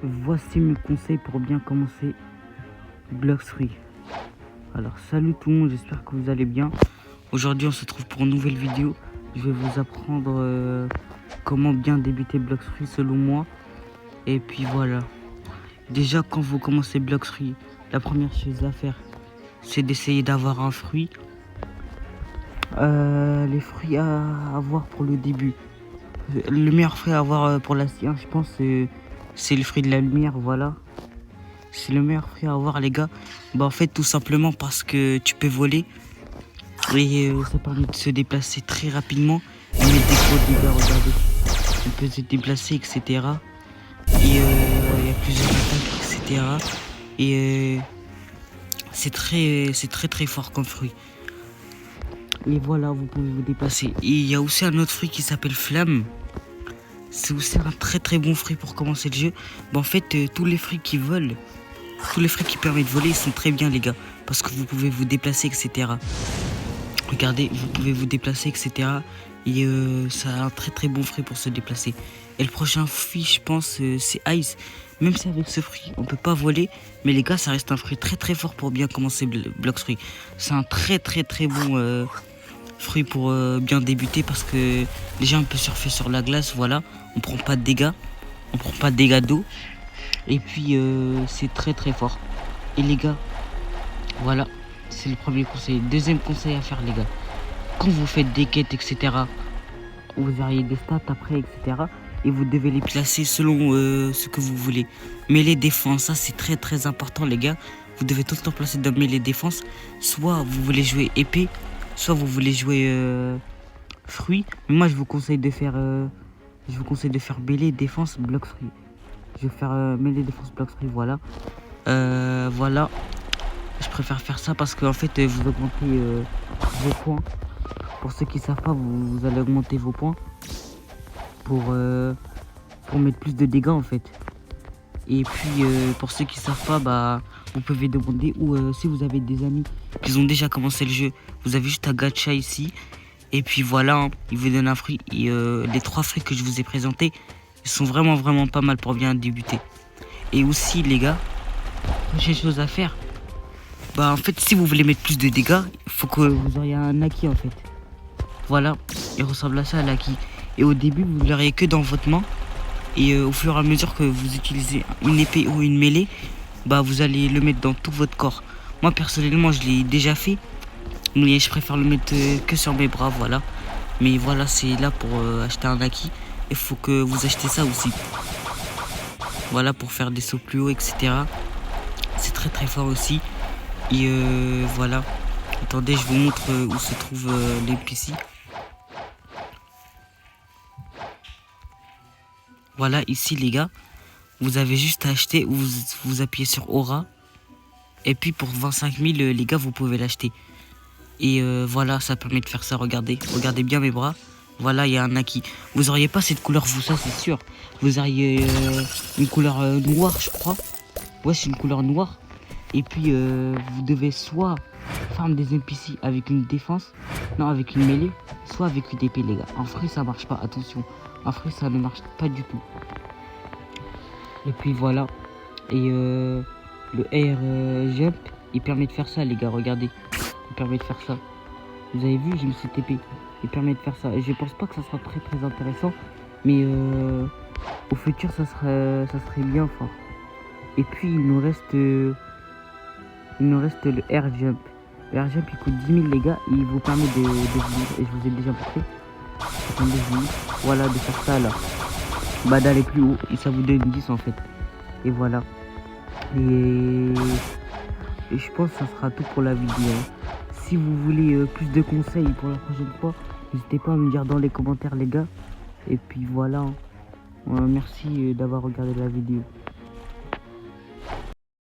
Voici mes conseils pour bien commencer Blox Fruits. Alors salut tout le monde, j'espère que vous allez bien. Aujourd'hui on se retrouve pour une nouvelle vidéo. Je vais vous apprendre comment bien débuter Blox Fruits selon moi. Et puis voilà. Déjà quand vous commencez Blox Fruits, la première chose à faire, c'est d'essayer d'avoir un fruit. Les fruits à avoir pour le début. Le meilleur fruit à avoir pour la science, je pense, c'est le fruit de la lumière, voilà. C'est le meilleur fruit à avoir, les gars. Bah en fait, tout simplement parce que tu peux voler. Et ça permet de se déplacer très rapidement. Et mettre des gros dégâts, regardez. On peut se déplacer, etc. Et il y a plusieurs attaques, etc. Et c'est très fort comme fruit. Et voilà, vous pouvez vous déplacer. Et il y a aussi un autre fruit qui s'appelle Flamme. C'est aussi un très bon fruit pour commencer le jeu. Bah en fait, tous les fruits qui volent, tous les fruits qui permettent de voler, ils sont très bien, les gars. Parce que vous pouvez vous déplacer, etc. Regardez, vous pouvez vous déplacer, etc. Et ça a un très bon fruit pour se déplacer. Et le prochain fruit, je pense, c'est Ice. Même si avec ce fruit, on peut pas voler. Mais les gars, ça reste un fruit très fort pour bien commencer Blox Fruits. C'est un très bon fruit pour bien débuter. Parce que déjà, on peut surfer sur la glace, voilà. On prend pas de dégâts. On prend pas de dégâts d'eau. Et puis, c'est très fort. Et les gars, voilà. C'est le premier conseil. Deuxième conseil à faire, les gars. Quand vous faites des quêtes, etc., vous auriez des stats après, etc., et vous devez les placer selon ce que vous voulez. Mêlée défense, ça c'est très important, les gars. Vous devez tout le temps placer dans mêlée défense. Soit vous voulez jouer épée, soit vous voulez jouer fruit. Mais moi, je vous conseille de faire mêlée défense Blox Fruits. Je vais faire mêlée défense Blox Fruits, voilà. Voilà. Je préfère faire ça parce que en fait vous augmentez vos points. Pour ceux qui savent pas, vous allez augmenter vos points pour mettre plus de dégâts en fait. Et puis pour ceux qui savent pas, bah vous pouvez demander, ou si vous avez des amis qui ont déjà commencé le jeu, vous avez juste à gacha ici. Et puis voilà, hein, ils vous donnent un fruit. Et les 3 fruits que je vous ai présentés, ils sont vraiment pas mal pour bien débuter. Et aussi les gars, prochaine chose à faire, bah en fait si vous voulez mettre plus de dégâts, il faut que vous auriez un Aki en fait. Voilà, il ressemble à ça à l'Aki. Et au début vous ne l'auriez que dans votre main. Et au fur et à mesure que vous utilisez une épée ou une mêlée, bah vous allez le mettre dans tout votre corps. Moi personnellement je l'ai déjà fait, mais je préfère le mettre que sur mes bras, voilà. Mais voilà, c'est là pour acheter un Aki. Il faut que vous achetez ça aussi. Voilà, pour faire des sauts plus hauts, etc. C'est très fort aussi. Et voilà. Attendez, je vous montre où se trouve l'NPC. Voilà, ici les gars. Vous avez juste à acheter, vous appuyez sur Aura. Et puis pour 25 000, les gars, vous pouvez l'acheter. Et voilà, ça permet de faire ça, regardez. Regardez bien mes bras. Voilà, il y a un Aki. Vous auriez pas cette couleur, vous, ça c'est sûr. Vous auriez une couleur noire, je crois. Ouais, c'est une couleur noire. Et puis, vous devez soit farm des NPC avec une défense, non, avec une mêlée, soit avec une épée, les gars. En fruit, ça marche pas, attention. En fruit, ça ne marche pas du tout. Et puis voilà. Et le air jump, il permet de faire ça, les gars, regardez. Il permet de faire ça. Vous avez vu, j'ai mis cette épée. Il permet de faire ça. Et je pense pas que ça sera très intéressant. Mais au futur, ça serait bien fort. Et puis, il nous reste le air jump. Le air jump, il coûte 10 000, les gars. Et il vous permet de venir. Et je vous ai déjà montré. Attendez, voilà, de faire ça, là. Bah, d'aller plus haut. Et ça vous donne 10, en fait. Et voilà. Et je pense que ça sera tout pour la vidéo. Si vous voulez plus de conseils pour la prochaine fois, n'hésitez pas à me dire dans les commentaires, les gars. Et puis voilà. Merci d'avoir regardé la vidéo.